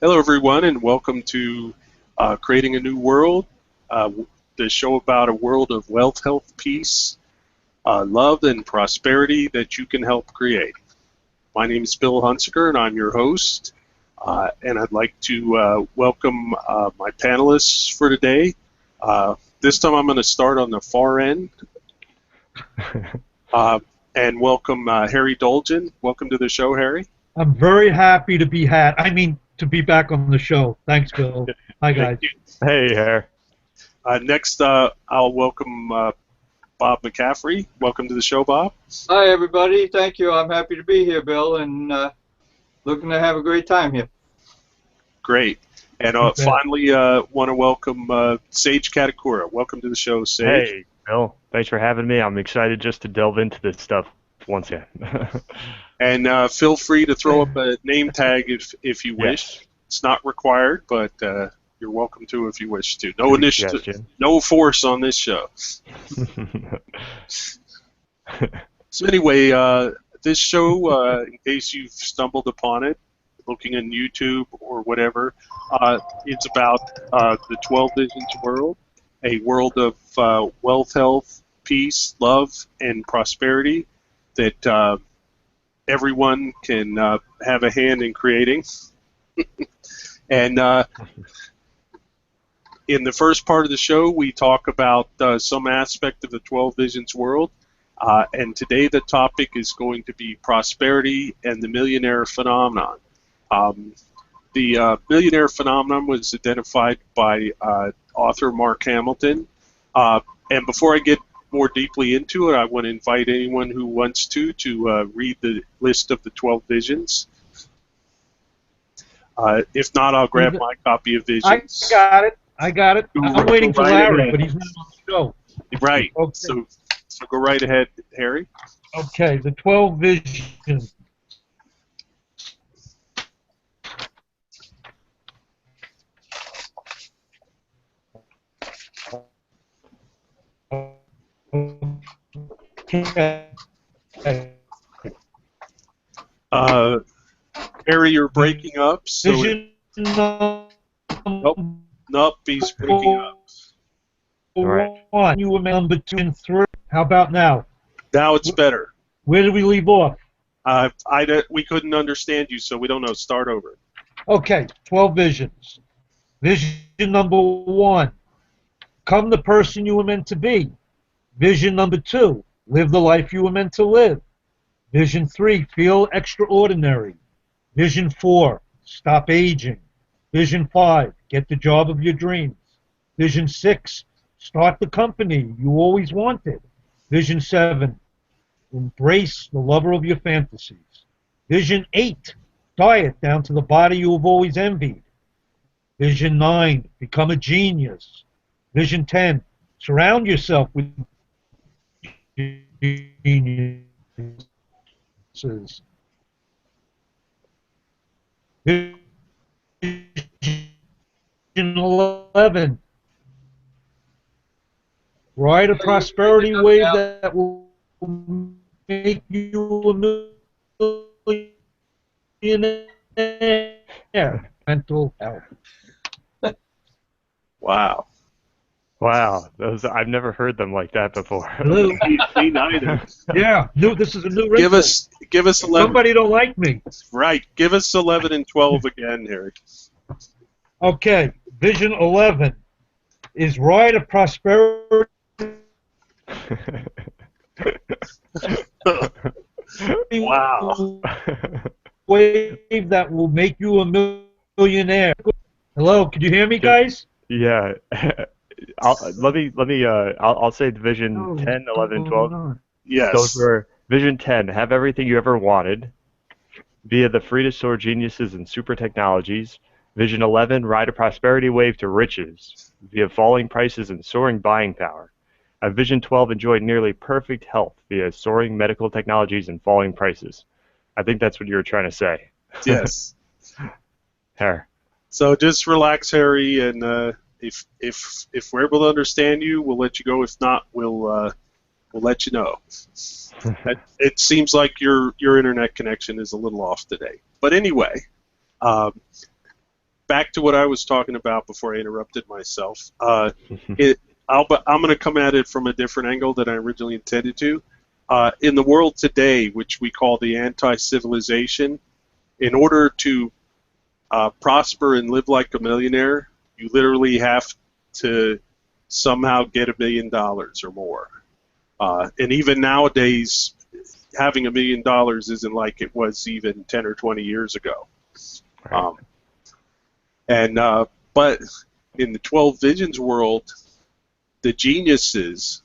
Hello, everyone, and welcome to Creating a New World, the show about a world of wealth, health, peace, love, and prosperity that you can help create. My name is Bill Hunsaker, and I'm your host. And I'd like to welcome my panelists for today. This time I'm going to start on the far end and welcome Harry Dolgen. Welcome to the show, Harry. I'm very happy to be to be back on the show. Thanks, Bill. Hi, guys. Hey, Harry. Next, I'll welcome Bob McCaffrey. Welcome to the show, Bob. Hi, everybody. Thank you. I'm happy to be here, Bill, and looking to have a great time here. Great. And finally, want to welcome Sage Katakura. Welcome to the show, Sage. Hey, Bill. Thanks for having me. I'm excited just to delve into this stuff once again. And feel free to throw up a name tag if you wish. Yes. It's not required, but you're welcome to if you wish to. No initiative, no force on this show. So anyway, this show, in case you've stumbled upon it, looking in YouTube or whatever, it's about the 12 Visions world, a world of wealth, health, peace, love, and prosperity that everyone can have a hand in creating. And in the first part of the show, we talk about some aspect of the 12 Visions world. And today the topic is going to be prosperity and the millionaire phenomenon. The millionaire phenomenon was identified by author Mark Hamilton. And before I get more deeply into it, I want to invite anyone who wants to read the list of the 12 visions. If not, I'll grab my copy of Visions. I got it. I'm waiting for Larry, but he's not on the show. Right. Okay. So go right ahead, Harry. Okay, the 12 visions. Okay. Harry, you're breaking up. So Vision nope, he's breaking up. One. You were number 2 and 3. How about now? Now it's better. Where did we leave off? We couldn't understand you, so we don't know. Start over. Okay, 12 visions. Vision number 1. Become the person you were meant to be. Vision number 2. Live the life you were meant to live. Vision 3. Feel extraordinary. Vision 4. Stop aging. Vision 5. Get the job of your dreams. Vision 6. Start the company you always wanted. Vision 7. Embrace the lover of your fantasies. Vision 8. Diet down to the body you have always envied. Vision 9. Become a genius. Vision 10. Surround yourself with geniuses. Vision 11. Ride a prosperity wave that will make you a millionaire. Mental health. Wow. Wow, I've never heard them like that before. Hello. Me neither. Yeah, this is a new Give us 11. Somebody don't like me. Right. Give us 11 and 12 again, Harry. Okay, Vision 11 is ride a prosperity Wow. wave that will make you a millionaire. Hello, can you hear me, guys? Yeah. I'll say Vision 10, 11, 12. Yes. Those were Vision 10. Have everything you ever wanted via the free to soar geniuses and super technologies. Vision 11. Ride a prosperity wave to riches via falling prices and soaring buying power. Vision 12. Enjoy nearly perfect health via soaring medical technologies and falling prices. I think that's what you were trying to say. Yes. Here. So just relax, Harry, and if we're able to understand you, we'll let you go. If not, we'll let you know. It seems like your internet connection is a little off today. But anyway, back to what I was talking about before I interrupted myself. I'm going to come at it from a different angle than I originally intended to. In the world today, which we call the anti-civilization, in order to prosper and live like a millionaire, you literally have to somehow get $1 million or more. And even nowadays, having $1 million isn't like it was even 10 or 20 years ago. Right. But in the 12 Visions world, the geniuses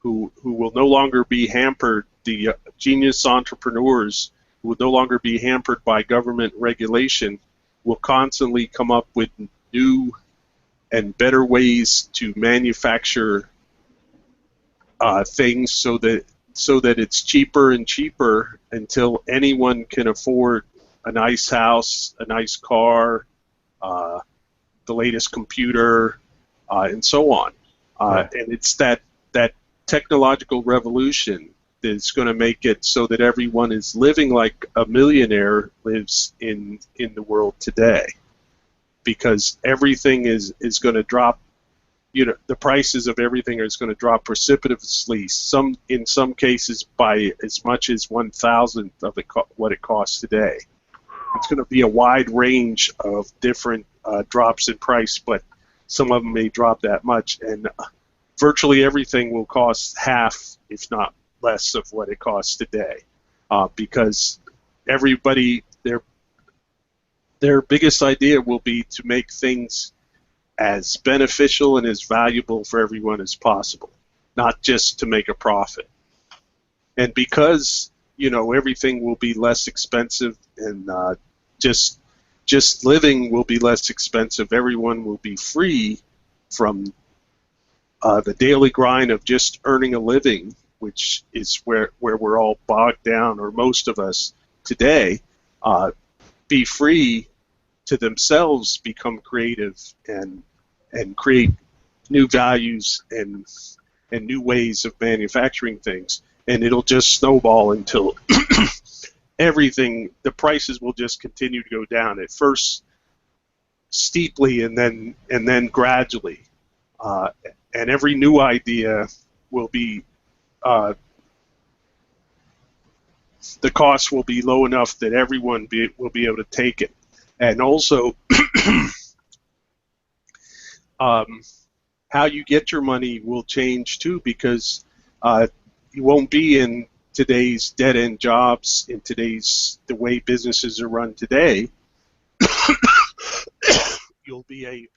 who will no longer be hampered, the genius entrepreneurs who will no longer be hampered by government regulation, will constantly come up with new and better ways to manufacture things so that it's cheaper and cheaper until anyone can afford a nice house, a nice car, the latest computer, and so on. And it's that technological revolution that's going to make it so that everyone is living like a millionaire lives in the world today, because everything is going to drop. The prices of everything is going to drop precipitously. In some cases by as much as 1,000th of what it costs today. It's going to be a wide range of different drops in price, but some of them may drop that much, and virtually everything will cost half, if not less, of what it costs today, because everybody, their biggest idea will be to make things as beneficial and as valuable for everyone as possible, not just to make a profit. And because everything will be less expensive, and just living will be less expensive, everyone will be free from the daily grind of just earning a living, which is where we're all bogged down, or most of us today. Be free to themselves, become creative, and create new values and new ways of manufacturing things, and it'll just snowball until the prices will just continue to go down, at first steeply and then gradually, and every new idea will be the cost will be low enough that everyone will be able to take it. And also how you get your money will change too, because you won't be in today's dead-end jobs, in the way businesses are run today. You'll be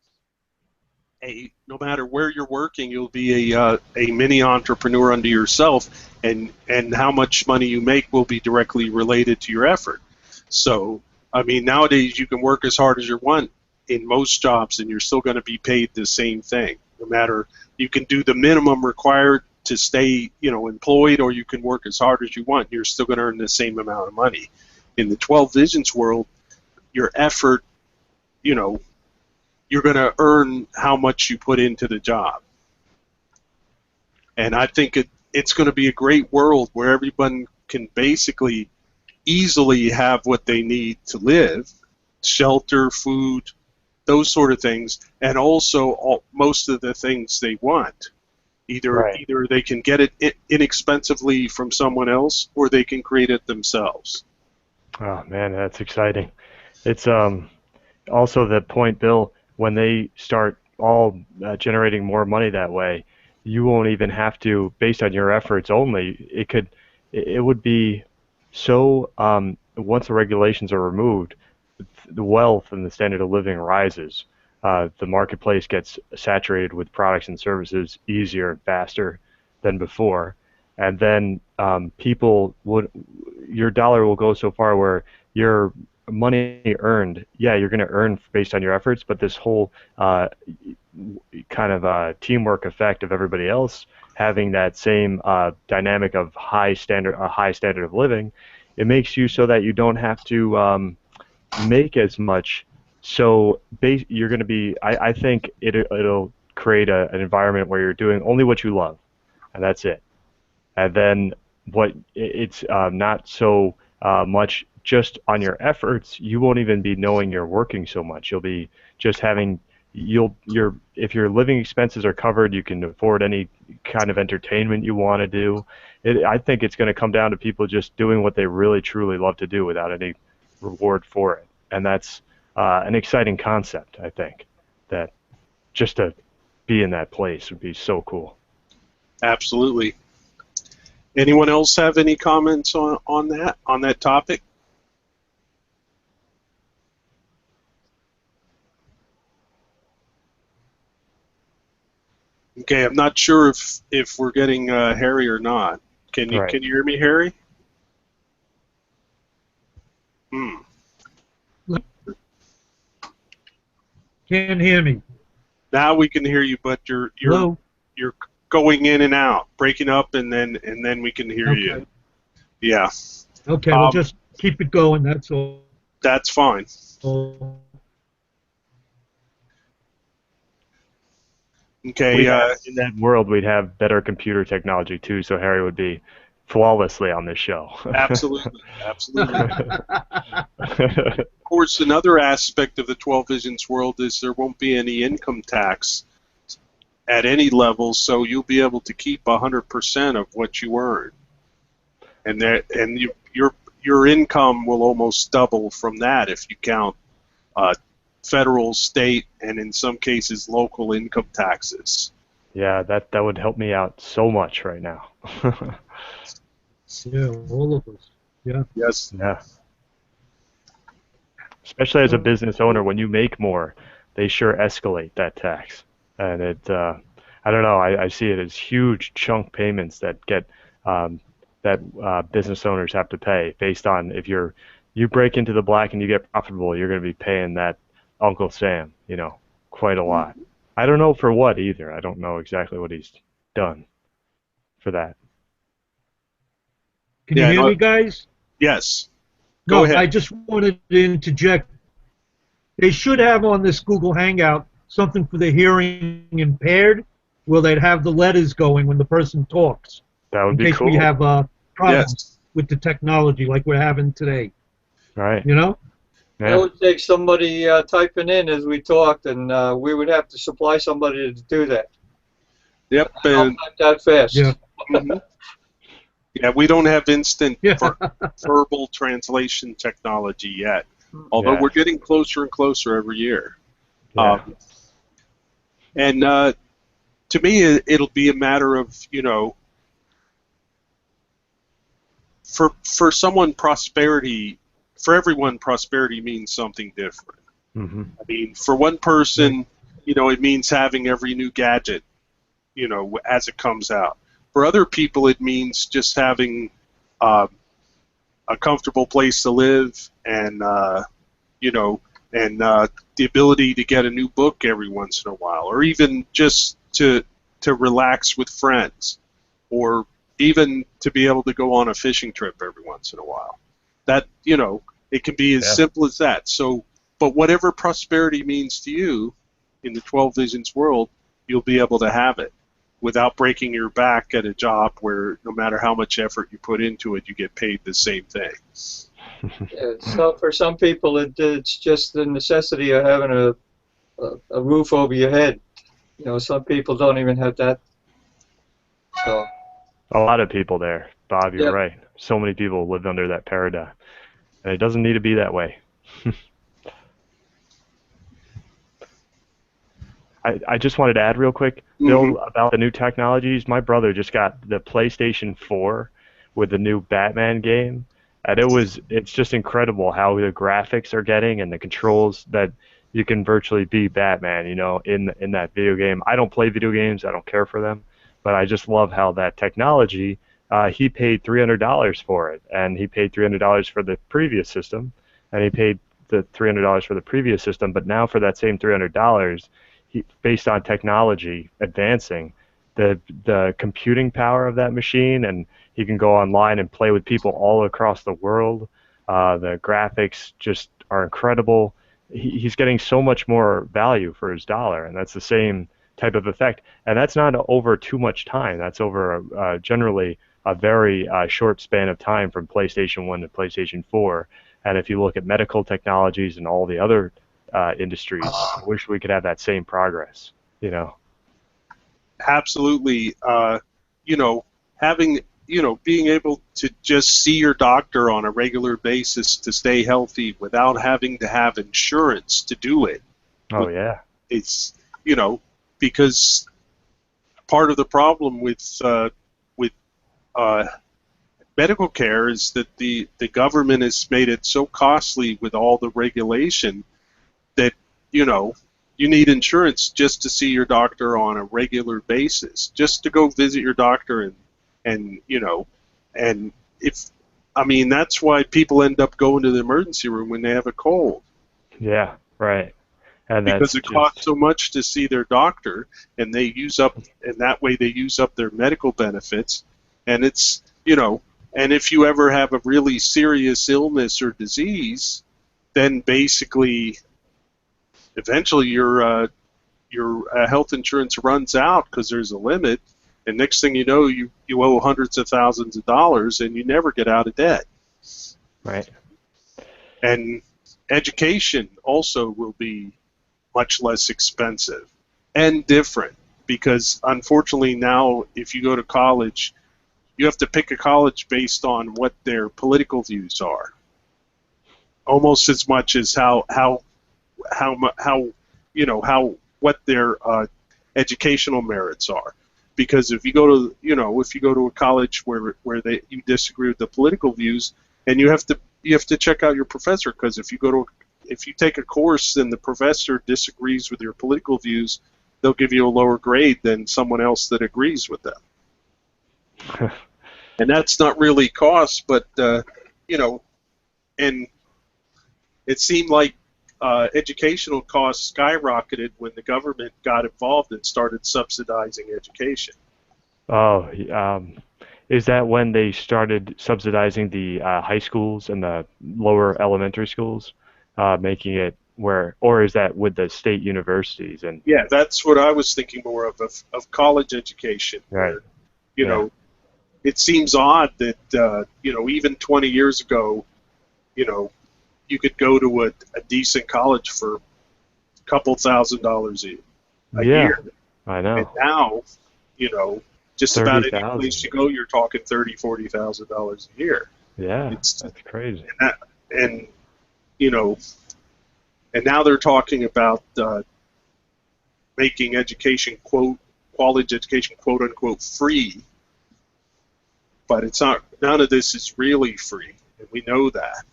no matter where you're working, you'll be a mini entrepreneur unto yourself, and how much money you make will be directly related to your effort. So, I mean, nowadays you can work as hard as you want in most jobs, and you're still going to be paid the same thing. No matter, you can do the minimum required to stay, employed, or you can work as hard as you want. You're still going to earn the same amount of money. In the 12 Visions world, your effort, you're going to earn how much you put into the job. And I think it's going to be a great world where everyone can basically easily have what they need to live, shelter, food, those sort of things, and also most of the things they want. Either they can get it inexpensively from someone else, or they can create it themselves. Oh man, that's exciting. It's also the point, Bill, when they start all generating more money that way, you won't even have to, based on your efforts only, it would be so, once the regulations are removed, the wealth and the standard of living rises. The marketplace gets saturated with products and services easier and faster than before. And then your dollar will go so far where your money earned, you're going to earn based on your efforts, but this whole kind of teamwork effect of everybody else having that same dynamic of a high standard of living, it makes you so that you don't have to make as much. So you're going to be, I think it'll create an environment where you're doing only what you love, and that's it. And then it's not so much just on your efforts, you won't even be knowing you're working so much. You'll be just having if your living expenses are covered, you can afford any kind of entertainment you want to do. I think it's going to come down to people just doing what they really truly love to do without any reward for it, and that's an exciting concept. I think that just to be in that place would be so cool. Absolutely. Anyone else have any comments on that topic? Okay, I'm not sure if we're getting Harry or not. Can you hear me, Harry? Can't hear me. Now we can hear you, but you're going in and out, breaking up, and then we can hear you. Yeah. Okay, we'll just keep it going. That's all. That's fine. Okay. In that world, we'd have better computer technology too, so Harry would be flawlessly on this show. Absolutely, absolutely. Of course, another aspect of the 12 Visions world is there won't be any income tax at any level, so you'll be able to keep 100% of what you earn, and your income will almost double from that if you count federal, state, and in some cases local income taxes. Yeah, that would help me out so much right now. Yeah, all of us. Yeah. Yes. Yeah. Especially as a business owner, when you make more, they sure escalate that tax, and I don't know. I see it as huge chunk payments that business owners have to pay based on if you break into the black and you get profitable, you're going to be paying that Uncle Sam, quite a lot. I don't know for what either. I don't know exactly what he's done for that. Can you hear me, guys? Yes. Go ahead. I just wanted to interject. They should have on this Google Hangout something for the hearing impaired, where they'd have the letters going when the person talks. That would be cool. In case we have problems with the technology like we're having today. Right. Yeah. That would take somebody typing in as we talked, and we would have to supply somebody to do that. Yep. Not that fast. Yeah. Mm-hmm. Yeah, we don't have instant verbal translation technology yet, although we're getting closer and closer every year. Yeah. To me, it'll be a matter of, for someone, prosperity, for everyone, prosperity means something different. Mm-hmm. I mean, for one person, it means having every new gadget, as it comes out. For other people, it means just having a comfortable place to live, and the ability to get a new book every once in a while, or even just to relax with friends, or even to be able to go on a fishing trip every once in a while. That it can be as simple as that. So, but whatever prosperity means to you in the 12 Visions world, you'll be able to have it without breaking your back at a job where no matter how much effort you put into it, you get paid the same thing. So for some people, it's just the necessity of having a roof over your head. Some people don't even have that. So. A lot of people there, Bob. You're right. So many people live under that paradigm, and it doesn't need to be that way. I just wanted to add real quick, Bill, about the new technologies. My brother just got the PlayStation 4 with the new Batman game, and it's just incredible how the graphics are getting and the controls that you can virtually be Batman, in that video game. I don't play video games. I don't care for them, but I just love how that technology, he paid $300 for it, and he paid $300 for the previous system, and he paid the $300 for the previous system, but now for that same $300, based on technology advancing, the computing power of that machine, and he can go online and play with people all across the world. The graphics just are incredible. He's getting so much more value for his dollar, and that's the same type of effect. And that's not over too much time. That's over generally a very short span of time from PlayStation 1 to PlayStation 4. And if you look at medical technologies and all the other industries, I wish we could have that same progress, you know. Absolutely. You know, having, you know, being able to just see your doctor on a regular basis to stay healthy without having to have insurance to do it. Oh, yeah. It's, you know, because part of the problem with medical care is that the government has made it so costly with all the regulation that, you know, you need insurance just to see your doctor on a regular basis, just to go visit your doctor and you know, and if, I mean, that's why people end up going to the emergency room when they have a cold. Yeah, right. And Because that's it costs so much to see their doctor, and they use up, and that way they use up their medical benefits, and it's, you know, and if you ever have a really serious illness or disease, then basically, eventually your health insurance runs out because there's a limit, and next thing you know, you owe hundreds of thousands of dollars, and you never get out of debt. right. And education also will be much less expensive and different, because unfortunately now, if you go to college, you have to pick a college based on what their political views are, almost as much as how you know, how what their educational merits are. Because if you go to, you know, if you go to a college where you disagree with the political views, and you have to check out your professor, because if you take a course and the professor disagrees with your political views, they'll give you a lower grade than someone else that agrees with them. And that's not really cost, but you know, and it seemed like educational costs skyrocketed when the government got involved and started subsidizing education. Oh, is that when they started subsidizing the high schools and the lower elementary schools, making it where, or is that with the state universities? And Yeah, that's what I was thinking more of college education. Right. Where, you know, it seems odd that, you know, even 20 years ago, you know, you could go to a decent college for a couple $1,000s a year. I know. And now, you know, just about any 30,000. place you go, you're talking $30,000-$40,000 a year. Yeah, It's, that's crazy. and you know, and now they're talking about making education, college education, quote unquote, free. But it's not. None of this is really free, and we know that,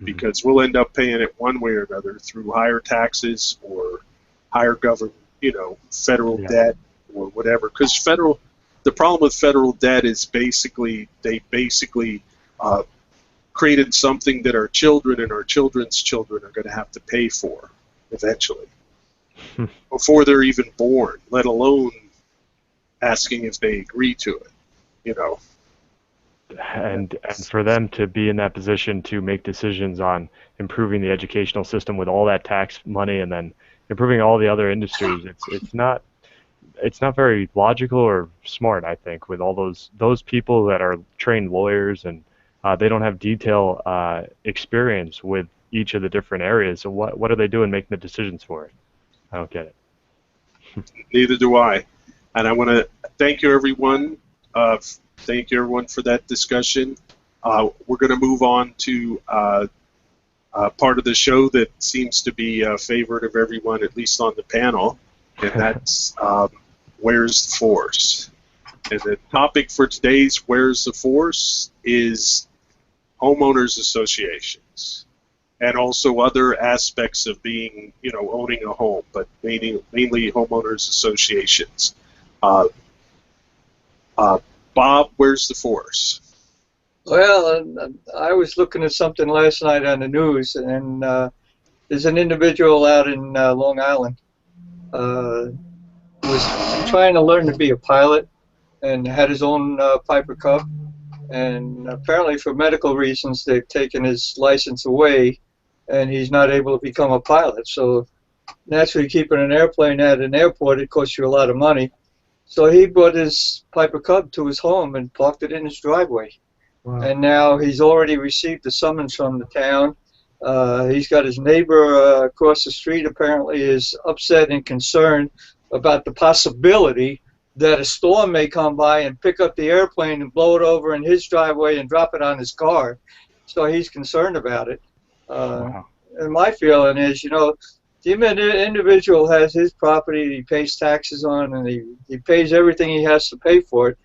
because we'll end up paying it one way or another through higher taxes or higher government, you know, federal debt or whatever. Because the problem with federal debt is they basically created something that our children and our children's children are going to have to pay for eventually, before they're even born, let alone asking if they agree to it, you know. And for them to be in that position to make decisions on improving the educational system with all that tax money and then improving all the other industries, it's not very logical or smart, I think, with all those people that are trained lawyers, and they don't have detailed experience with each of the different areas. So what are they doing making the decisions for it? I don't get it. Neither do I. And I want to thank you, everyone. Thank you, everyone, for that discussion. We're going to move on to part of the show that seems to be a favorite of everyone, at least on the panel, and that's Where's the Force? And the topic for today's Where's the Force is homeowners associations, and also other aspects of being, you know, owning a home, but mainly homeowners associations. Bob, where's the force? Well, I was looking at something last night on the news, and there's an individual out in Long Island was trying to learn to be a pilot and had his own Piper Cub, and apparently for medical reasons they've taken his license away, and he's not able to become a pilot. So naturally, keeping an airplane at an airport, it costs you a lot of money. So he brought his Piper Cub to his home and parked it in his driveway. Wow. And now he's already received a summons from the town. He's got his neighbor across the street apparently is upset and concerned about the possibility that a storm may come by and pick up the airplane and blow it over in his driveway and drop it on his car. So he's concerned about it. Wow. And my feeling is, the individual has his property he pays taxes on, and he pays everything he has to pay for it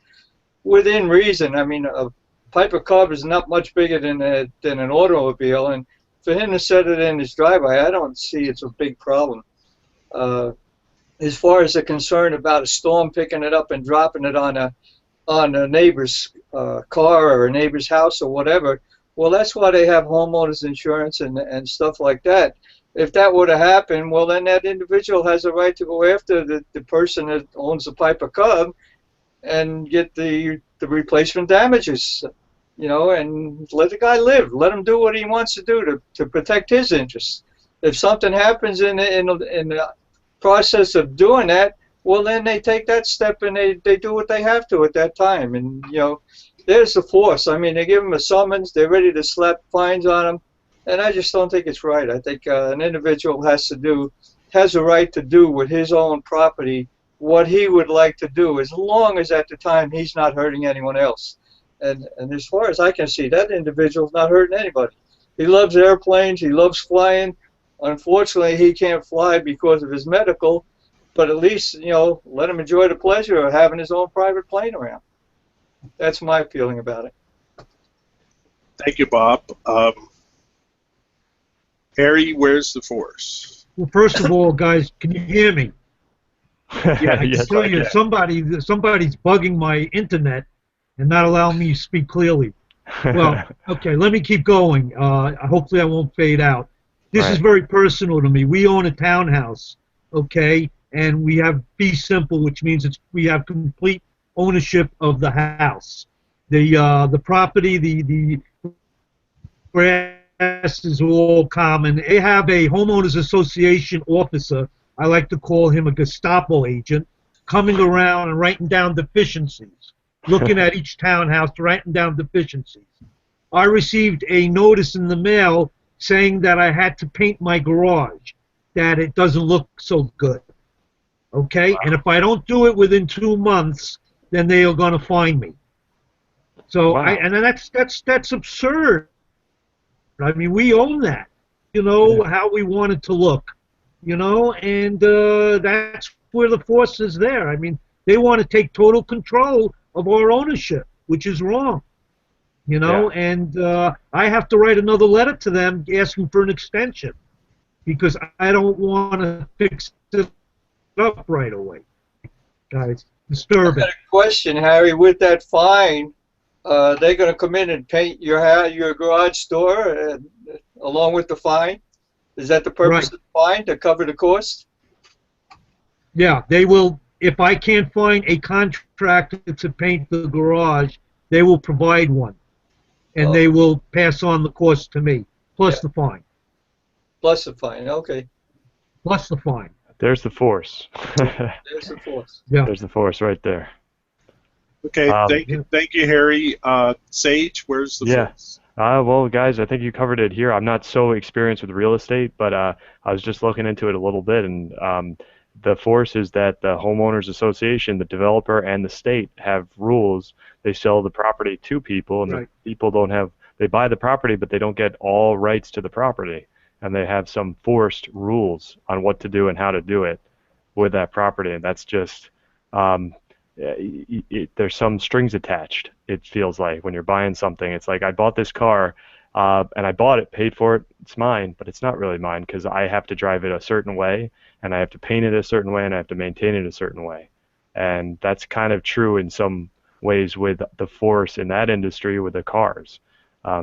within reason. I mean, a Piper Cub is not much bigger than an automobile, and for him to set it in his driveway, I don't see it's a big problem. As far as the concern about a storm picking it up and dropping it on a neighbor's car or a neighbor's house or whatever, well, that's why they have homeowners insurance and stuff like that. If that were to happen, well, then that individual has a right to go after the person that owns the Piper Cub and get the replacement damages, and let the guy live. Let him do what he wants to do to protect his interests. If something happens in the process of doing that, well, then they take that step and they do what they have to at that time. And, there's the force. I mean, they give him a summons. They're ready to slap fines on him. And I just don't think it's right. I think an individual has a right to do with his own property what he would like to do, as long as at the time he's not hurting anyone else. And as far as I can see, that individual's not hurting anybody. He loves airplanes. He loves flying. Unfortunately, he can't fly because of his medical, but at least, let him enjoy the pleasure of having his own private plane around. That's my feeling about it. Thank you, Bob. Harry, where's the force? Well, first of all, guys, can you hear me? Yeah, I yes, tell I you, can. somebody's bugging my internet and not allowing me to speak clearly. Well, okay, let me keep going. Hopefully I won't fade out. This is Right. very personal to me. We own a townhouse, okay, and we have fee simple, which means we have complete ownership of the house. The property, the grass is all common. They have a homeowners association officer, I like to call him a Gestapo agent, coming around and writing down deficiencies, looking at each townhouse, writing down deficiencies. I received a notice in the mail saying that I had to paint my garage, that it doesn't look so good. Okay? Wow. And if I don't do it within 2 months, then they are going to fine me. So Wow. and that's absurd. I mean, we own that. How we want it to look. And that's where the force is there. I mean, they want to take total control of our ownership, which is wrong. Yeah. And I have to write another letter to them asking for an extension because I don't want to fix it up right away. Guys, I disturbing. got a question, Harry. With that fine, they're going to come in and paint your garage door along with the fine? Is that the purpose Right. of the fine, to cover the cost? Yeah, they will. If I can't find a contractor to paint the garage, they will provide one, and Oh. they will pass on the cost to me, plus the fine, Plus the fine. Okay. plus the fine. There's the force. There's the force. Yeah. There's the force right there. Okay, Um, thank you, Harry. Sage, where's the Yeah. force? Well, guys, I think you covered it here. I'm not so experienced with real estate, but I was just looking into it a little bit, and the force is that the homeowners association, the developer, and the state have rules. They sell the property to people, and Right. the people don't have. They buy the property, but they don't get all rights to the property, and they have some forced rules on what to do and how to do it with that property, and that's just. There's some strings attached. It feels like when you're buying something, it's like I bought this car, and I bought it, paid for it, it's mine, but it's not really mine because I have to drive it a certain way, and I have to paint it a certain way, and I have to maintain it a certain way, and that's kind of true in some ways with the force in that industry with the cars.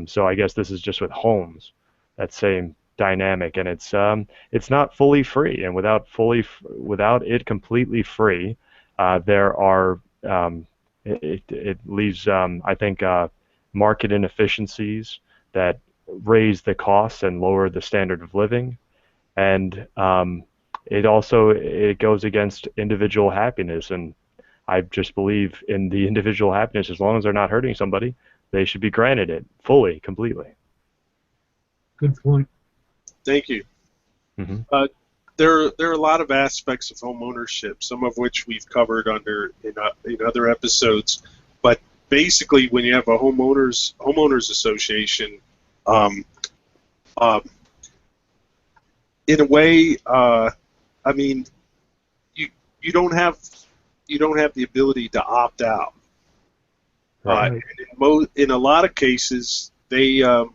So I guess this is just with homes, that same dynamic, and it's not fully free, and without it completely free. There are it leaves I think market inefficiencies that raise the costs and lower the standard of living, and it goes against individual happiness, and I just believe in the individual happiness. As long as they're not hurting somebody, they should be granted it fully, completely. Good point. Thank you. Hmm. There are a lot of aspects of home ownership, some of which we've covered in other episodes. But basically, when you have a homeowners association, um, in a way, I mean, you don't have the ability to opt out. Right. In a lot of cases, the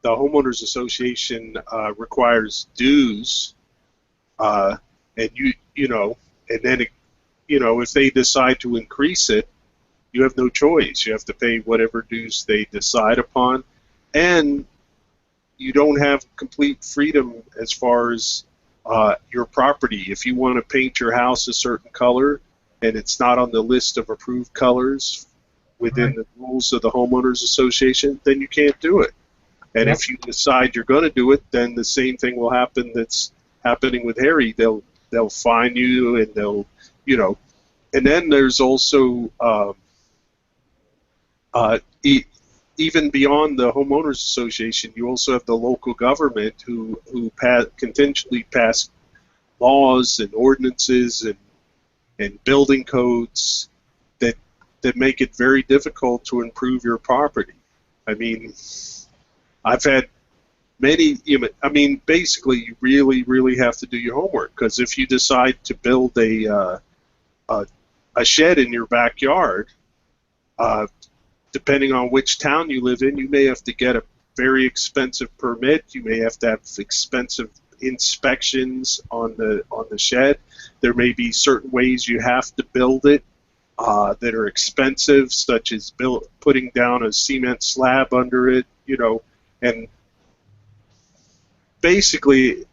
homeowners association requires dues, and and then if they decide to increase it, you have no choice. You have to pay whatever dues they decide upon, and you don't have complete freedom as far as your property. If you want to paint your house a certain color and it's not on the list of approved colors within the rules of the homeowners association, then you can't do it. And if you decide you're going to do it, then the same thing will happen that's happening with Harry. They'll fine you, and they'll and then there's also even beyond the homeowners association, you also have the local government who continually pass laws and ordinances and building codes that make it very difficult to improve your property. I mean, I've had many. I mean, basically, you really, really have to do your homework, because if you decide to build a shed in your backyard, depending on which town you live in, you may have to get a very expensive permit. You may have to have expensive inspections on the shed. There may be certain ways you have to build it that are expensive, such as putting down a cement slab under it, and basically,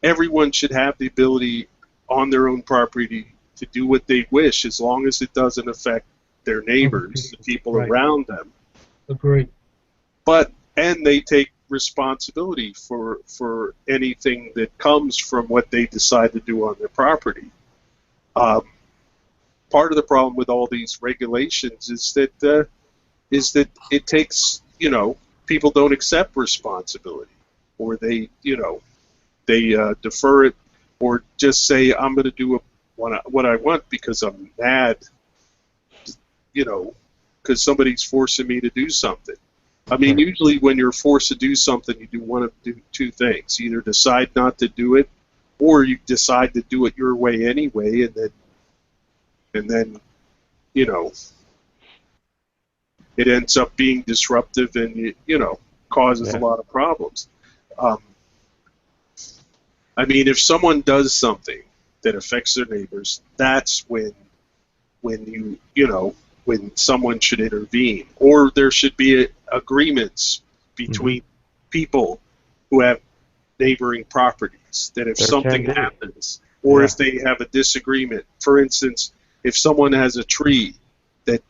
everyone should have the ability on their own property to do what they wish, as long as it doesn't affect their neighbors, the people around them. Agree. And they take responsibility for anything that comes from what they decide to do on their property. Part of the problem with all these regulations is that it takes, people don't accept responsibility, or they defer it, or just say, I'm going to do what I want because I'm mad, because somebody's forcing me to do something. I mean, usually when you're forced to do something, you do one of two things: either decide not to do it, or you decide to do it your way anyway, and then it ends up being disruptive and causes a lot of problems. I mean, if someone does something that affects their neighbors, that's when someone should intervene, or there should be agreements between people who have neighboring properties, that if something happens, or if they have a disagreement, for instance, if someone has a tree that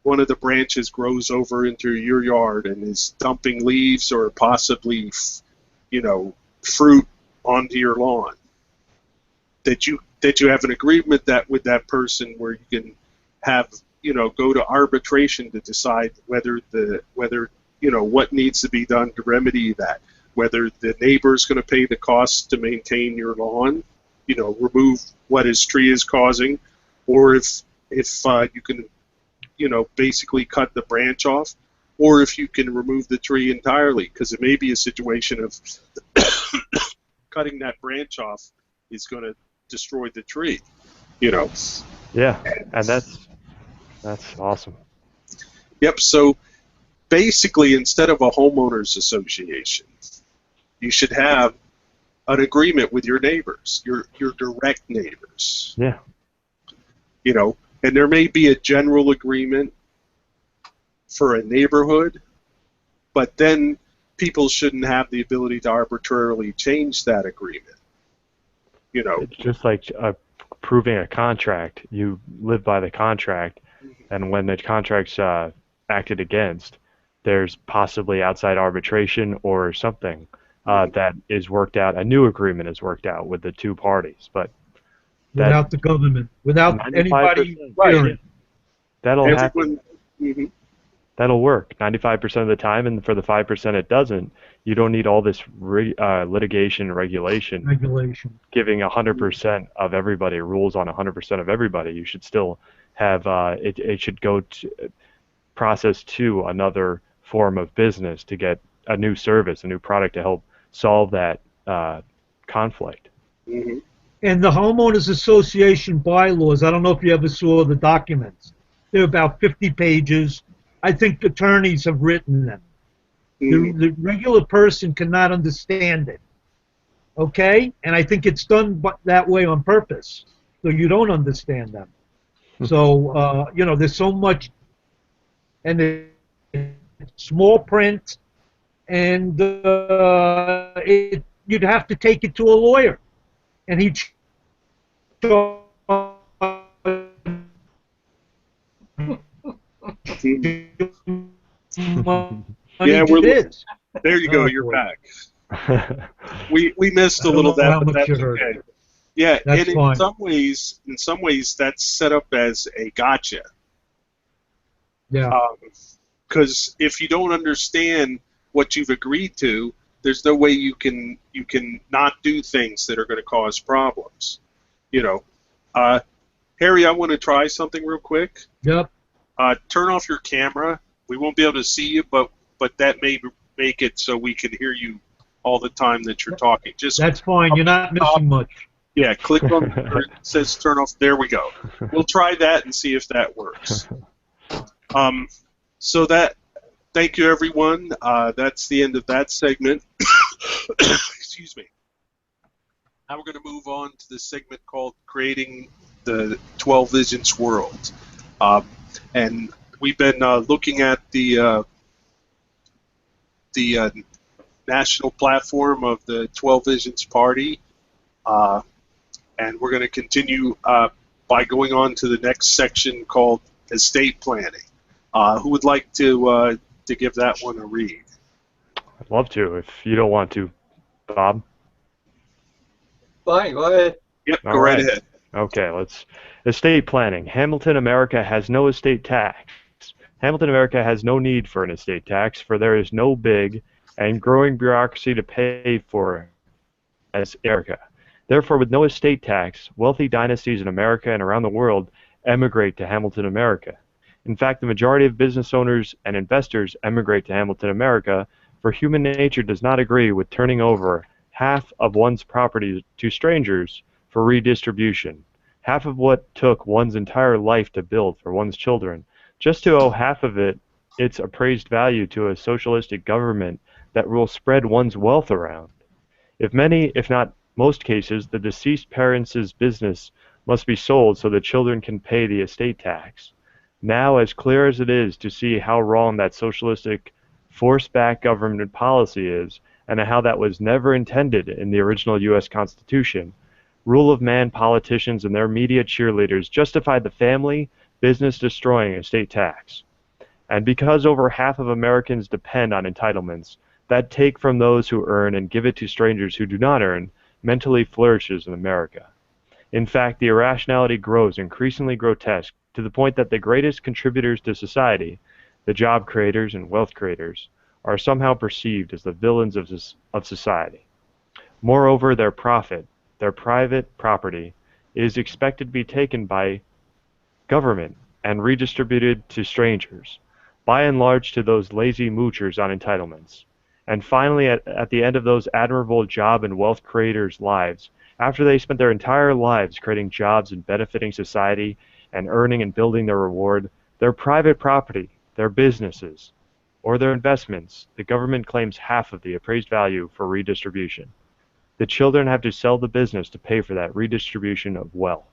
one of the branches grows over into your yard and is dumping leaves or possibly fruit onto your lawn, that you have an agreement with that person where you can have go to arbitration to decide whether what needs to be done to remedy that, whether the neighbor is going to pay the costs to maintain your lawn, remove what his tree is causing, or if you can basically cut the branch off, or if you can remove the tree entirely, because it may be a situation of cutting that branch off is going to destroy the tree. Yeah, and that's awesome. Yep. So basically, instead of a homeowners association, you should have an agreement with your neighbors, your direct neighbors. Yeah. And there may be a general agreement for a neighborhood, but then people shouldn't have the ability to arbitrarily change that agreement. It's just like approving a contract. You live by the contract, and when the contract's acted against, there's possibly outside arbitration or something that is worked out. A new agreement is worked out with the two parties, but without the government, without anybody interfering. that'll happen. Everyone, That'll work 95% of the time, and for the 5% it doesn't, you don't need all this litigation and regulation giving 100% of everybody, rules on 100% of everybody. You should still have it should go to process to another form of business to get a new service, a new product to help solve that conflict. mhm. And the homeowners association bylaws, I don't know if you ever saw the documents. They're about 50 pages. I think attorneys have written them. The regular person cannot understand it. Okay? And I think it's done that way on purpose, so you don't understand them. So, you know, there's so much, and it's small print, and you'd have to take it to a lawyer. And he'd Yeah, there you go. You're back. We missed a little of that, but that's okay. Yeah, that's and fine. in some ways, that's set up as a gotcha. Yeah. Because if you don't understand what you've agreed to, there's no way you can not do things that are going to cause problems. You know, Harry, I want to try something real quick. Yep. Turn off your camera. We won't be able to see you, but that may make it so we can hear you all the time that you're talking. Just that's fine. You're not missing much. Yeah, click on where it says turn off. There we go. We'll try that and see if that works. So thank you, everyone. That's the end of that segment. Excuse me. Now we're going to move on to the segment called Creating the 12 Visions World. And we've been looking at the national platform of the 12 Visions Party. And we're going to continue by going on to the next section called Estate Planning. Who would like to give that one a read? I'd love to, if you don't want to, Bob. Fine, go ahead. Yep, go right ahead. Okay, estate planning. Hamilton, America has no estate tax. Hamilton, America has no need for an estate tax, for there is no big and growing bureaucracy to pay for as America. Therefore, with no estate tax, wealthy dynasties in America and around the world emigrate to Hamilton, America. In fact, the majority of business owners and investors emigrate to Hamilton, America, for human nature does not agree with turning over half of one's property to strangers for redistribution, half of what took one's entire life to build for one's children, just to owe half of it its appraised value to a socialistic government that will spread one's wealth around. If many, if not most cases, the deceased parents' business must be sold so the children can pay the estate tax. Now, as clear as it is to see how wrong that socialistic force-backed government policy is, and how that was never intended in the original U.S. Constitution, rule of man politicians and their media cheerleaders justified the family business destroying estate tax. And because over half of Americans depend on entitlements that take from those who earn and give it to strangers who do not earn, mentally flourishes in America. In fact, the irrationality grows increasingly grotesque to the point that the greatest contributors to society, the job creators and wealth creators, are somehow perceived as the villains of society. Moreover, their profit, their private property, is expected to be taken by government and redistributed to strangers, by and large to those lazy moochers on entitlements. And finally, at the end of those admirable job and wealth creators' lives, after they spent their entire lives creating jobs and benefiting society and earning and building their reward, their private property, their businesses, or their investments, the government claims half of the appraised value for redistribution. The children have to sell the business to pay for that redistribution of wealth.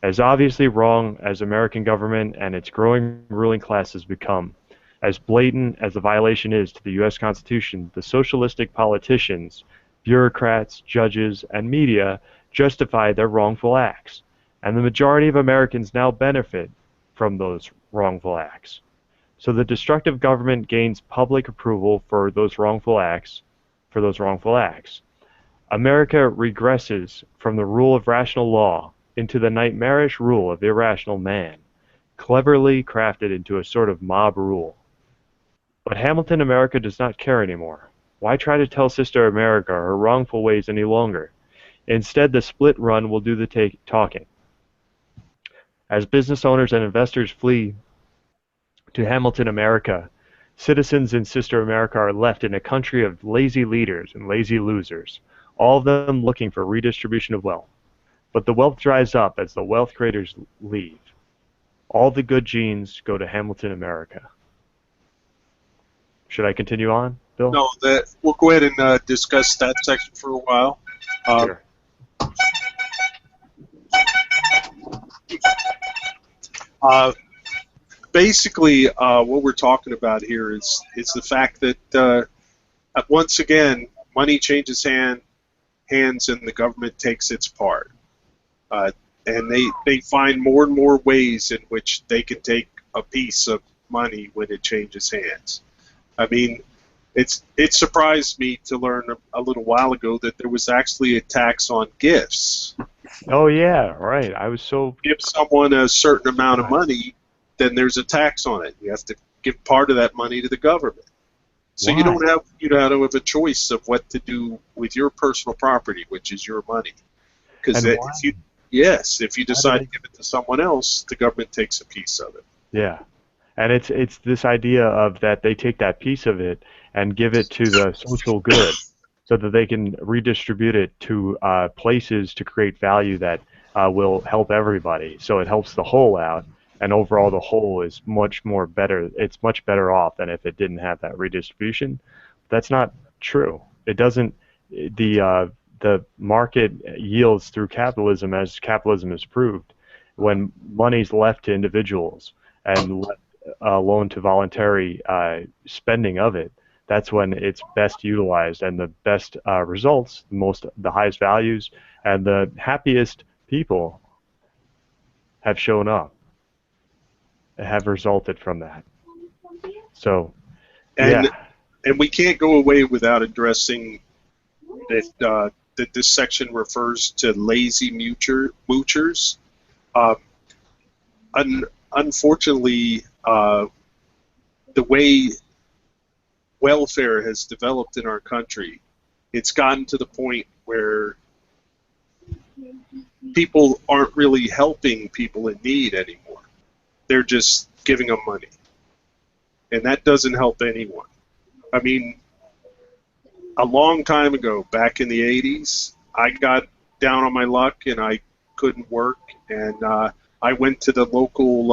As obviously wrong as American government and its growing ruling class has become, as blatant as the violation is to the U.S. Constitution, the socialistic politicians, bureaucrats, judges, and media justify their wrongful acts, and the majority of Americans now benefit from those wrongful acts. So the destructive government gains public approval for those wrongful acts. America regresses from the rule of rational law into the nightmarish rule of irrational man. cleverly crafted into a sort of mob rule. But Hamilton America does not care anymore. Why try to tell Sister America her wrongful ways any longer? Instead, the split run will do the talking. As business owners and investors flee to Hamilton America, citizens in Sister America are left in a country of lazy leaders and lazy losers, all of them looking for redistribution of wealth. But the wealth dries up as the wealth creators leave. All the good genes go to Hamilton America. Should I continue on, Bill? No, we'll go ahead and discuss that section for a while. Sure. Basically, what we're talking about here is the fact that once again, money changes hands and the government takes its part. And they find more and more ways in which they can take a piece of money when it changes hands. I mean, it surprised me to learn a little while ago that there was actually a tax on gifts. Oh yeah, right. I was so. Give someone a certain amount of money, then there's a tax on it. You have to give part of that money to the government. So Why? you don't have a choice of what to do with your personal property, which is your money. Because if you decide to give it to someone else, the government takes a piece of it. Yeah. And it's this idea of that they take that piece of it and give it to the social good so that they can redistribute it to places to create value that will help everybody. So it helps the whole out, and overall the whole is much more better. It's much better off than if it didn't have that redistribution. That's not true. It doesn't. The market yields through capitalism, as capitalism has proved. When money's left to individuals and loaned to voluntary spending of it, that's when it's best utilized, and the best results, the highest values, and the happiest people have shown up, have resulted from that. So, and we can't go away without addressing that this section refers to lazy moochers. Unfortunately, the way welfare has developed in our country, it's gotten to the point where people aren't really helping people in need anymore. They're just giving them money. And that doesn't help anyone. I mean, a long time ago, back in the 80s, I got down on my luck and I couldn't work, and I went to the local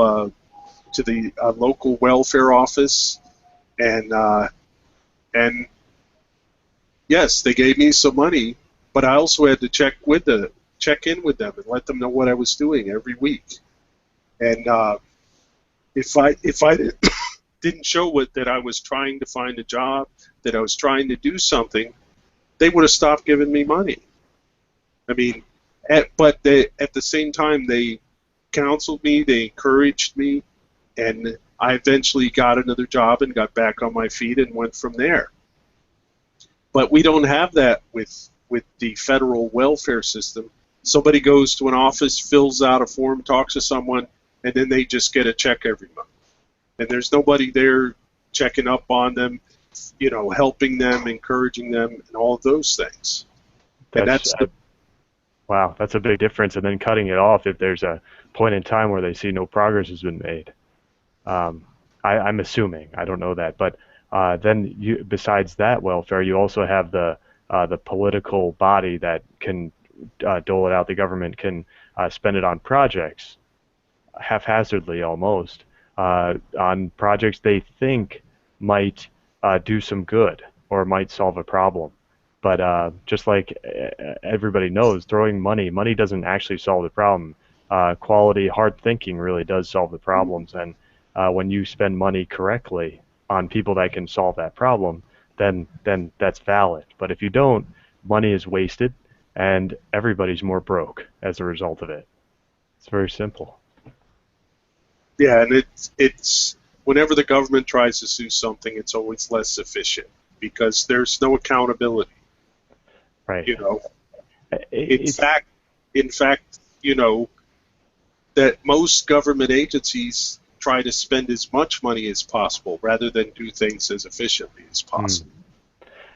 local welfare office, and yes, they gave me some money, but I also had to check in with them and let them know what I was doing every week. And if I didn't show that I was trying to find a job, that I was trying to do something, they would have stopped giving me money. I mean, but at the same time, they counseled me, they encouraged me, and I eventually got another job and got back on my feet and went from there. But we don't have that with the federal welfare system. Somebody goes to an office, fills out a form, talks to someone, and then they just get a check every month. And there's nobody there checking up on them, helping them, encouraging them, and all of those things. Wow, that's a big difference. And then cutting it off if there's a point in time where they see no progress has been made. I'm assuming. I don't know that. But then besides that welfare, you also have the political body that can dole it out. The government can spend it on projects, haphazardly almost, on projects they think might do some good or might solve a problem. But just like everybody knows, throwing money doesn't actually solve the problem. Quality, hard thinking really does solve the problems. And when you spend money correctly on people that can solve that problem, then that's valid. But if you don't, money is wasted, and everybody's more broke as a result of it. It's very simple. Yeah, and it's whenever the government tries to do something, it's always less efficient because there's no accountability. Right. In fact, that most government agencies try to spend as much money as possible rather than do things as efficiently as possible.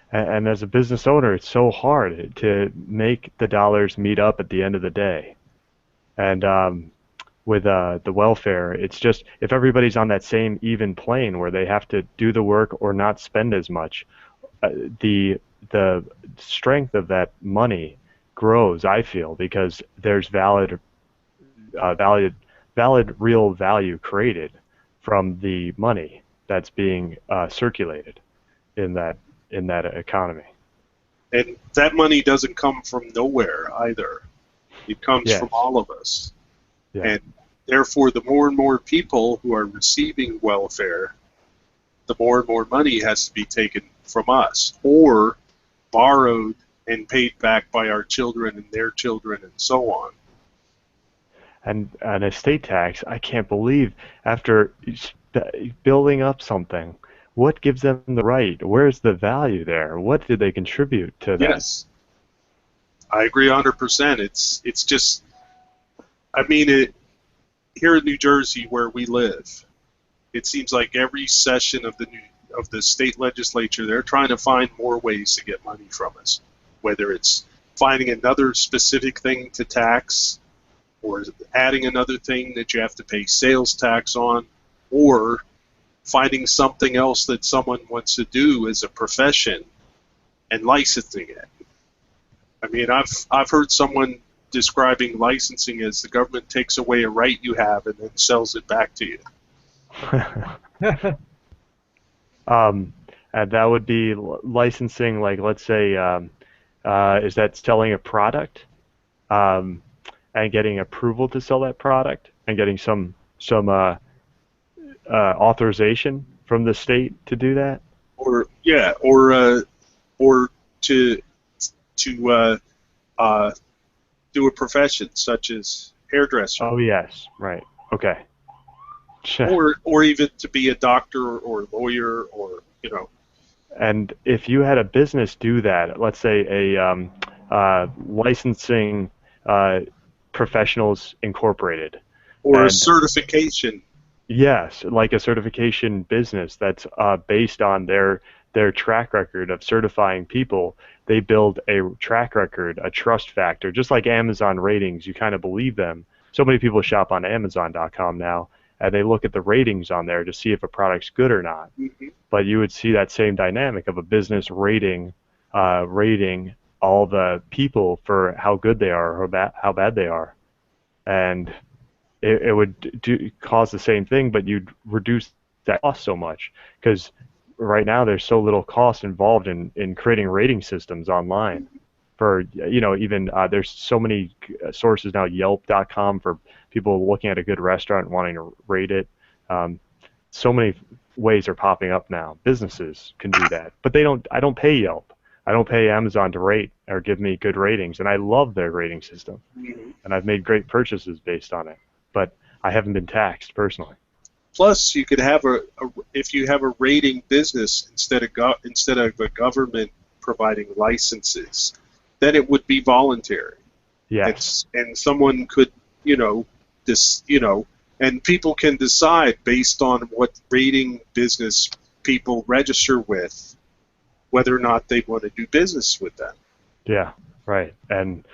And as a business owner, it's so hard to make the dollars meet up at the end of the day. And with the welfare, it's just if everybody's on that same even plane where they have to do the work or not spend as much, the strength of that money grows, I feel, because there's valid real value created from the money that's being circulated in that economy. And that money doesn't come from nowhere either. It comes from all of us. Yeah. And therefore, the more and more people who are receiving welfare, the more and more money has to be taken from us or borrowed and paid back by our children and their children and so on. And an estate tax, I can't believe, after building up something, what gives them the right? Where's the value there? What did they contribute to that? Yes, I agree 100%. It's just, I mean, here in New Jersey where we live, it seems like every session of the state legislature, they're trying to find more ways to get money from us, whether it's finding another specific thing to tax, or adding another thing that you have to pay sales tax on, or finding something else that someone wants to do as a profession and licensing it. I mean, I've heard someone describing licensing as the government takes away a right you have and then sells it back to you. And that would be licensing, like, let's say, is that selling a product? And getting approval to sell that product and getting some authorization from the state to do that, or to do a profession such as hairdresser. Oh yes, right, okay. or even to be a doctor or lawyer, or And if you had a business do that, let's say a licensing Professionals Incorporated. Or a certification. Yes, like a certification business that's based on their track record of certifying people. They build a track record, a trust factor, just like Amazon ratings. You kind of believe them. So many people shop on Amazon.com now, and they look at the ratings on there to see if a product's good or not. Mm-hmm. But you would see that same dynamic of a business rating all the people for how good they are or how bad they are. And it would cause the same thing, but you'd reduce that cost so much, because right now there's so little cost involved in creating rating systems online. For even there's so many sources now, Yelp.com, for people looking at a good restaurant and wanting to rate it. So many ways are popping up now. Businesses can do that, but I don't pay Yelp. I don't pay Amazon to rate or give me good ratings, and I love their rating system. Mm-hmm. And I've made great purchases based on it, but I haven't been taxed personally. Plus, you could have if you have a rating business instead of a government providing licenses, then it would be voluntary. Yes. And someone could, and people can decide based on what rating business people register with, whether or not they want to do business with them. Yeah, right. And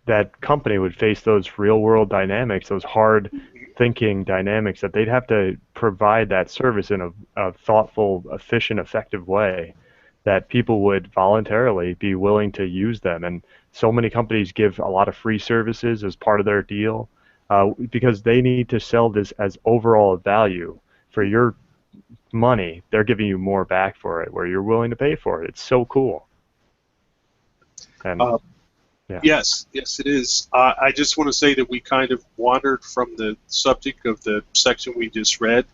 that company would face those real-world dynamics, those hard-thinking dynamics, that they'd have to provide that service in a thoughtful, efficient, effective way that people would voluntarily be willing to use them. And so many companies give a lot of free services as part of their deal because they need to sell this as overall value for your money. They're giving you more back for it, where you're willing to pay for it. It's so cool. And yeah. Yes, it is. I just want to say that we kind of wandered from the subject of the section we just read,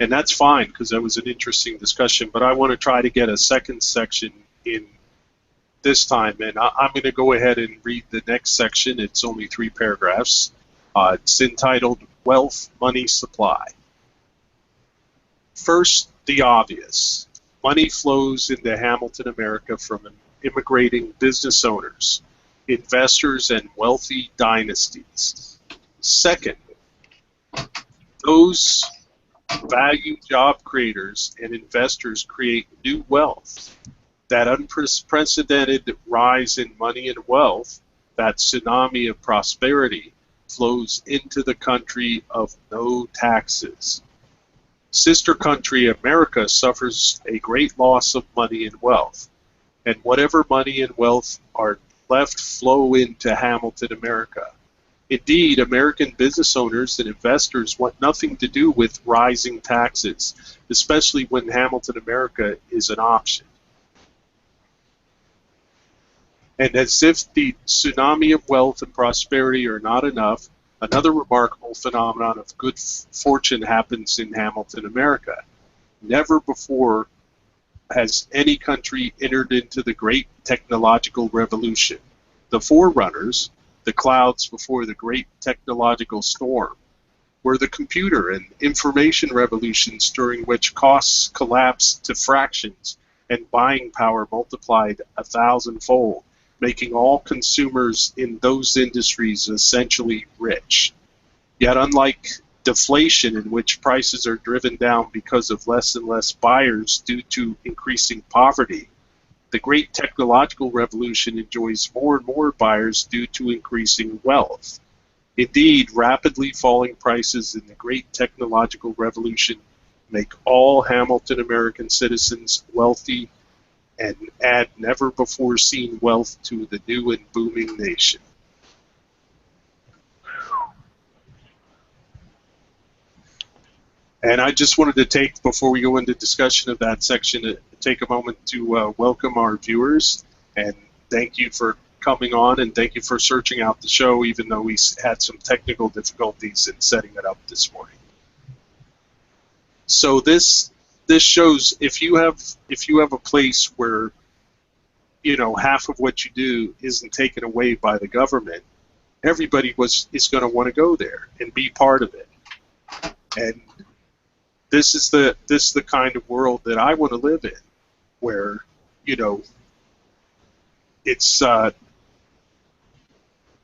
and that's fine because that was an interesting discussion. But I want to try to get a second section in this time, and I'm going to go ahead and read the next section. It's only 3 paragraphs. It's entitled Wealth, Money, Supply. First, the obvious. Money flows into Hamilton, America from immigrating business owners, investors, and wealthy dynasties. Second, Those value job creators and investors create new wealth. That unprecedented rise in money and wealth, that tsunami of prosperity, flows into the country of no taxes. Sister country America suffers a great loss of money and wealth, and whatever money and wealth are left flow into Hamilton America. Indeed, American business owners and investors want nothing to do with rising taxes, especially when Hamilton America is an option. And as if the tsunami of wealth and prosperity are not enough, another remarkable phenomenon of good fortune happens in Hamilton America. Never before has any country entered into the great technological revolution. The forerunners, the clouds before the great technological storm, were the computer and information revolutions during which costs collapsed to fractions and buying power multiplied 1,000-fold, making all consumers in those industries essentially rich. Yet unlike deflation, in which prices are driven down because of less and less buyers due to increasing poverty, the great technological revolution enjoys more and more buyers due to increasing wealth. Indeed, rapidly falling prices in the great technological revolution make all Hamilton American citizens wealthy and add never before seen wealth to the new and booming nation. And I just wanted to take, before we go into discussion of that section, take a moment to welcome our viewers and thank you for coming on, and thank you for searching out the show, even though we had some technical difficulties in setting it up this morning. So this shows if you have a place where, you know, half of what you do isn't taken away by the government, everybody is going to want to go there and be part of it. And this is the kind of world that I want to live in, where, you know, it's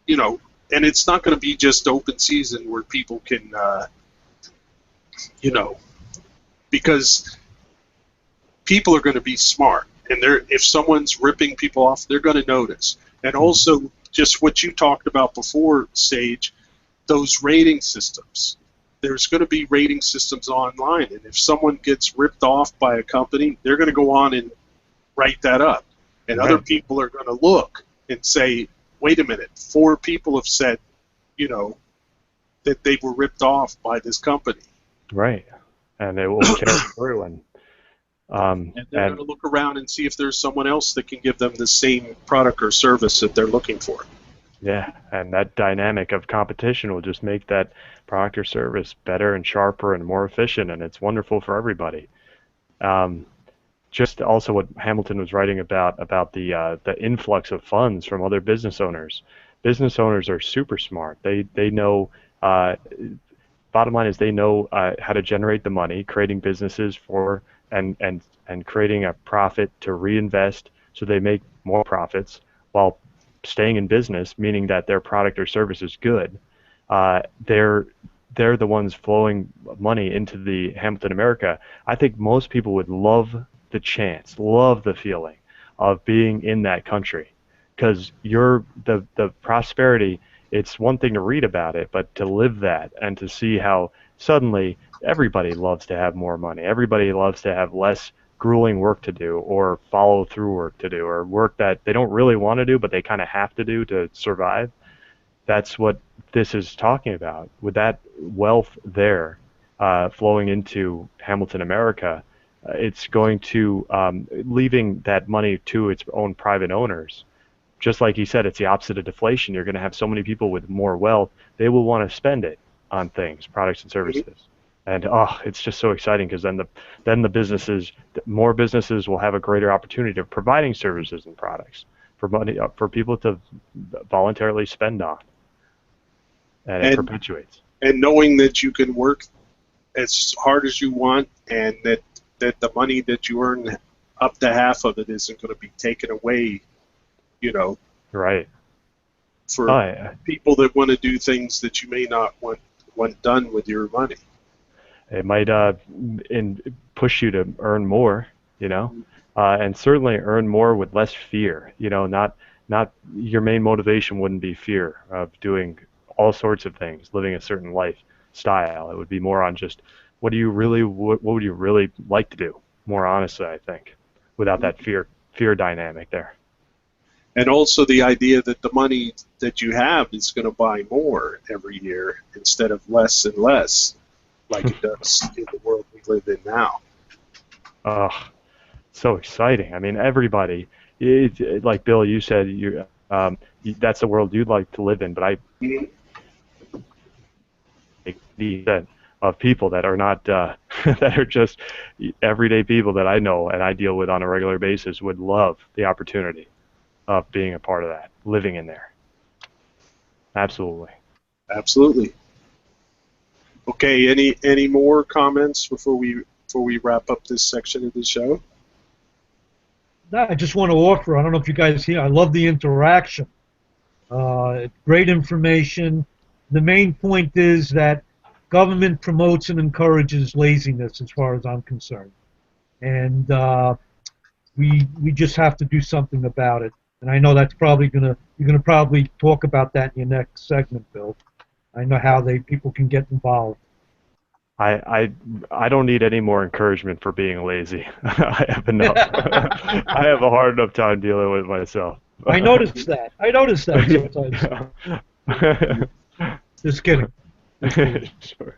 you know, and it's not going to be just open season where people can you know, because people are going to be smart, and if someone's ripping people off, they're going to notice. And also, just what you talked about before, Sage, those rating systems. There's going to be rating systems online, and if someone gets ripped off by a company, they're going to go on and write that up. And other people are going to look and say, wait a minute, 4 people have said, you know, that they were ripped off by this company. Right. And they will carry through. And they're going to look around and see if there's someone else that can give them the same product or service that they're looking for. Yeah, and that dynamic of competition will just make that product or service better and sharper and more efficient, and it's wonderful for everybody. Just also what Hamilton was writing about the influx of funds from other business owners. Business owners are super smart. They know, bottom line is they know how to generate the money, creating businesses for and creating a profit to reinvest so they make more profits while staying in business, meaning that their product or service is good. They're the ones flowing money into the Hamilton America. I think most people would love the chance, love the feeling of being in that country, because the prosperity. It's one thing to read about it, but to live that and to see how suddenly everybody loves to have more money. Everybody loves to have less grueling work to do, or follow through work to do, or work that they don't really want to do but they kind of have to do to survive. That's what this is talking about. With that wealth there flowing into Hamilton America, it's going to leaving that money to its own private owners. Just like he said, it's the opposite of deflation. You're going to have so many people with more wealth, they will want to spend it on things, products and services. And it's just so exciting, because then the businesses, more businesses will have a greater opportunity of providing services and products for money for people to voluntarily spend on, and it perpetuates. And knowing that you can work as hard as you want, and that the money that you earn, up to half of it, isn't going to be taken away, you know. Right. For people that want to do things that you may not want want done with your money. It might push you to earn more, and certainly earn more with less fear. Not your main motivation wouldn't be fear of doing all sorts of things, living a certain lifestyle. It would be more on just what would you really like to do? More honestly, I think, without that fear dynamic there. And also the idea that the money that you have is going to buy more every year instead of less and less, like it does in the world we live in now. Oh, so exciting. I mean, everybody, like Bill, you said, that's the world you'd like to live in, but I of people that are not, that are just everyday people that I know and I deal with on a regular basis would love the opportunity of being a part of that, living in there. Absolutely. Absolutely. Okay, any more comments before we wrap up this section of the show? No, I just want to offer, I don't know if you guys hear, I love the interaction. Great information. The main point is that government promotes and encourages laziness as far as I'm concerned. And we just have to do something about it. And I know that's probably you're gonna probably talk about that in your next segment, Bill. I know how people can get involved. I don't need any more encouragement for being lazy. I have enough. I have a hard enough time dealing with myself. I noticed that sometimes. Just kidding. Sure.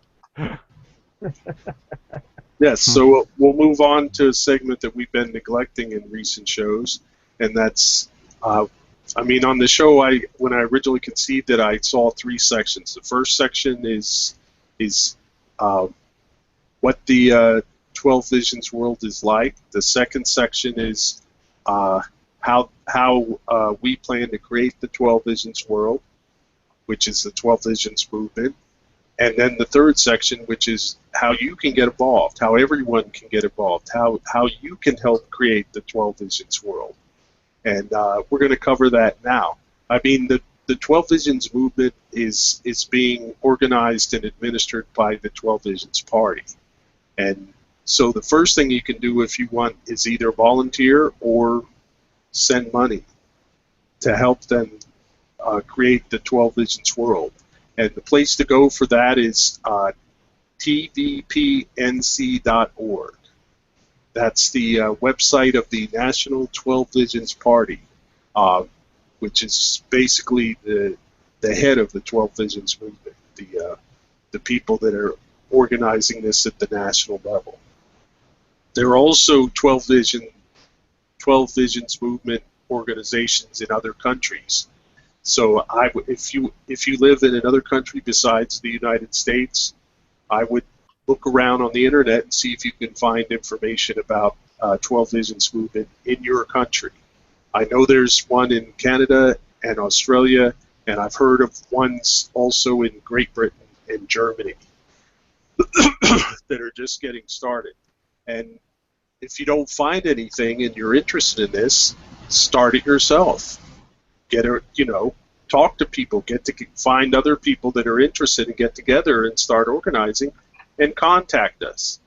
Yes, so we'll move on to a segment that we've been neglecting in recent shows, and that's, on the show, when I originally conceived it, I saw 3 sections. The first section is what the 12 Visions world is like. The second section is how we plan to create the 12 Visions world, which is the 12 Visions movement. And then the third section, which is how you can get involved, how everyone can get involved, how you can help create the 12 Visions world. And we're going to cover that now. I mean, the 12 Visions movement is being organized and administered by the 12 Visions Party. And so the first thing you can do if you want is either volunteer or send money to help them create the 12 Visions world. And the place to go for that is tvpnc.org. That's the website of the National 12 Visions Party, which is basically the head of the 12 Visions movement, the people that are organizing this at the national level. There are also 12 Visions movement organizations in other countries. So if you live in another country besides the United States, I would look around on the internet and see if you can find information about 12 Visions movement in your country. I know there's one in Canada and Australia, and I've heard of ones also in Great Britain and Germany that are just getting started. And if you don't find anything and you're interested in this, start it yourself. Talk to people, find other people that are interested and get together and start organizing, and contact us,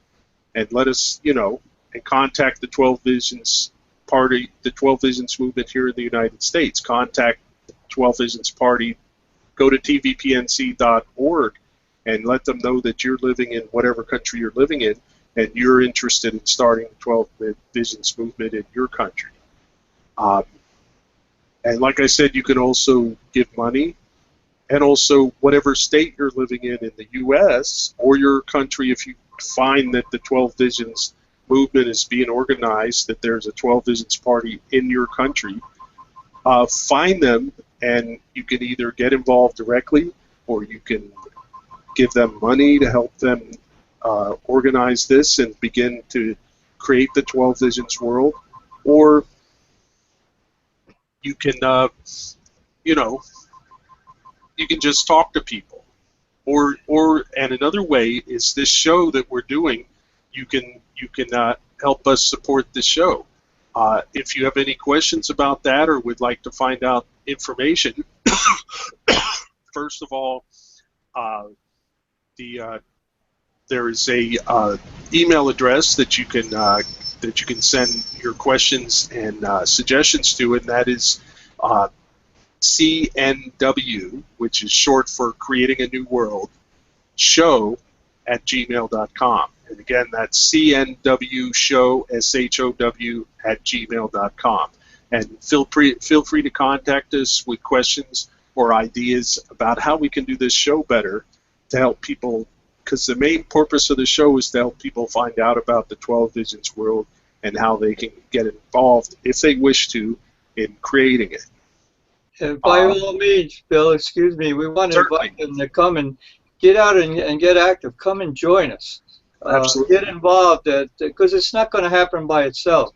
and let us, and contact the 12 Visions Party, the 12 Visions movement here in the United States. Contact the 12 Visions Party. Go to tvpnc.org and let them know that you're living in whatever country you're living in, and you're interested in starting the 12 Visions movement in your country. And like I said, you can also give money, and also whatever state you're living in the U.S. or your country, if you find that the 12 Visions movement is being organized, that there's a 12 Visions Party in your country, find them, and you can either get involved directly, or you can give them money to help them organize this and begin to create the 12 Visions world, or you can, you can just talk to people, and another way is this show that we're doing. You can help us support this show. If you have any questions about that or would like to find out information, first of all, there is a email address that you can send your questions and suggestions to, and that is CNW, which is short for Creating a New World, show at gmail.com. And again, that's CNW show, SHOW, at gmail.com. And feel free to contact us with questions or ideas about how we can do this show better to help people, because the main purpose of the show is to help people find out about the 12 Visions world and how they can get involved, if they wish to, in creating it. And by all means, Bill, excuse me, we want to Certainly. invite them to come and get out and get active. Come and join us. Absolutely. Get involved, because it's not going to happen by itself.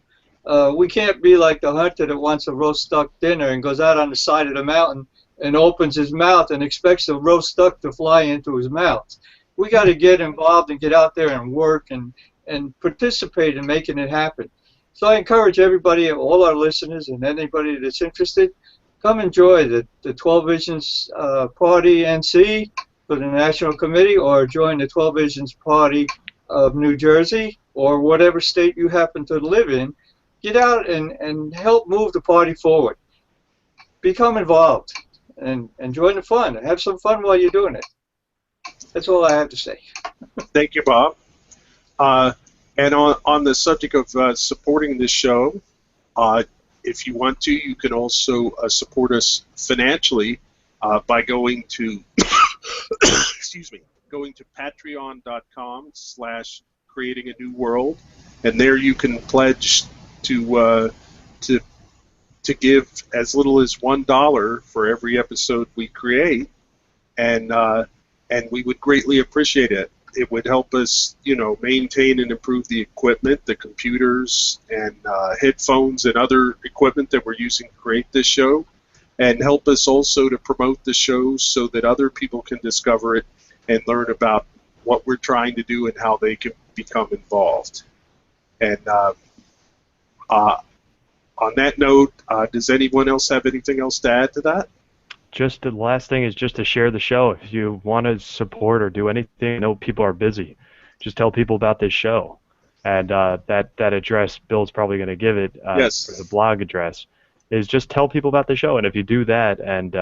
We can't be like the hunter that wants a roast duck dinner and goes out on the side of the mountain and opens his mouth and expects the roast duck to fly into his mouth. We got to get involved and get out there and work and participate in making it happen. So I encourage everybody, all our listeners and anybody that's interested, come enjoy the 12 Visions Party NC for the National Committee, or join the 12 Visions Party of New Jersey, or whatever state you happen to live in. Get out and help move the party forward. Become involved and join the fun. Have some fun while you're doing it. That's all I have to say. Thank you, Bob. And on the subject of supporting this show, if you want to, you can also support us financially by going to excuse me, going to patreon.com/creating a new world, and there you can pledge to give as little as $1 for every episode we create, and we would greatly appreciate it. It would help us, maintain and improve the equipment, the computers and headphones and other equipment that we're using to create this show, and help us also to promote the show so that other people can discover it and learn about what we're trying to do and how they can become involved. And on that note, does anyone else have anything else to add to that? Just the last thing is just to share the show. If you want to support or do anything, I know people are busy. Just tell people about this show. And that address, Bill's probably going to give it, Yes. for the blog address, is just tell people about the show. And if you do that and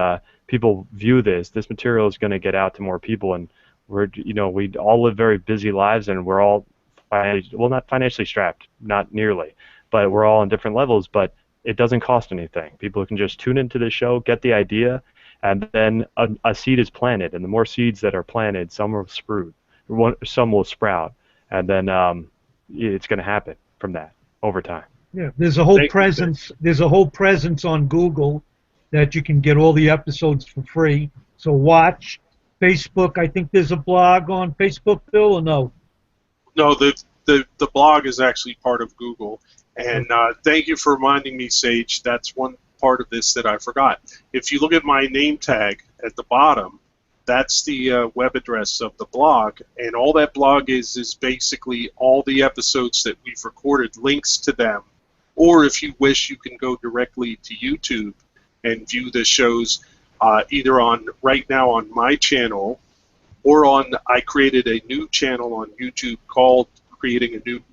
people view this material is going to get out to more people. And we all live very busy lives, and we're all, not financially strapped, not nearly, but we're all on different levels. But it doesn't cost anything. People can just tune into the show, get the idea, and then a seed is planted, and the more seeds that are planted, some will sprout, and then it's going to happen from that over time. Yeah, there's a whole presence. There's a whole presence on Google that you can get all the episodes for free. So watch. Facebook, I think there's a blog on Facebook, Bill, or no? No, the blog is actually part of Google. And thank you for reminding me, Sage. That's one part of this that I forgot. If you look at my name tag at the bottom, that's the web address of the blog, and all that blog is basically all the episodes that we've recorded, links to them, or if you wish, you can go directly to YouTube and view the shows either right now on my channel, or I created a new channel on YouTube called Creating a New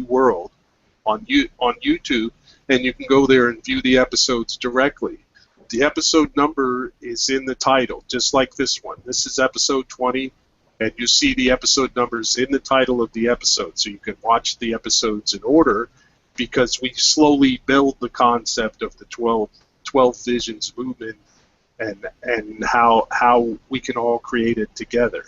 World on YouTube, and you can go there and view the episodes directly. The episode number is in the title, just like this one. This is episode 20, and you see the episode numbers in the title of the episode, so you can watch the episodes in order, because we slowly build the concept of the 12 Visions movement and how we can all create it together.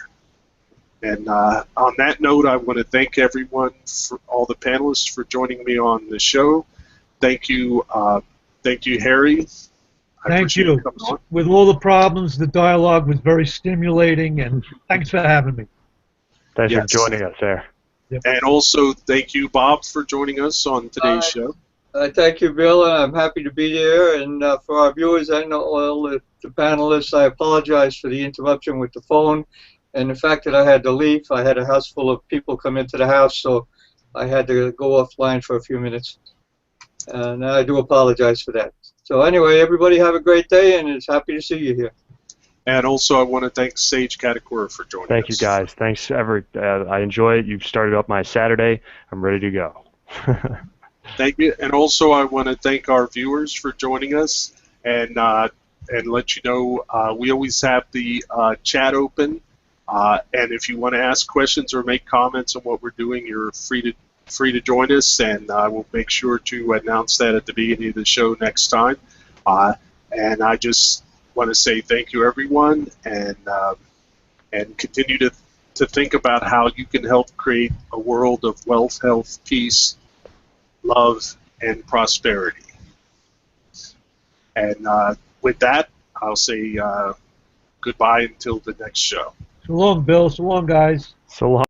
And on that note, I want to thank everyone, for all the panelists, for joining me on the show. Thank you, Harry. Thank you. With all the problems, the dialogue was very stimulating, and thanks for having me. Thanks for joining us there. Yep. And also, thank you, Bob, for joining us on today's show. Thank you, Bill, and I'm happy to be here. And for our viewers and all the panelists, I apologize for the interruption with the phone and the fact that I had to leave. I had a house full of people come into the house, so I had to go offline for a few minutes. And I do apologize for that. So anyway, everybody have a great day, and it's happy to see you here. And also, I want to thank Sage Katakura for joining us. Thank you, guys. Thanks, I enjoy it. You've started up my Saturday. I'm ready to go. Thank you. And also, I want to thank our viewers for joining us and let you know we always have the chat open. And if you want to ask questions or make comments on what we're doing, you're free to join us, and I will make sure to announce that at the beginning of the show next time. And I just want to say thank you, everyone, and continue to think about how you can help create a world of wealth, health, peace, love, and prosperity. And with that, I'll say goodbye until the next show. So long, Bill. So long, guys. So long.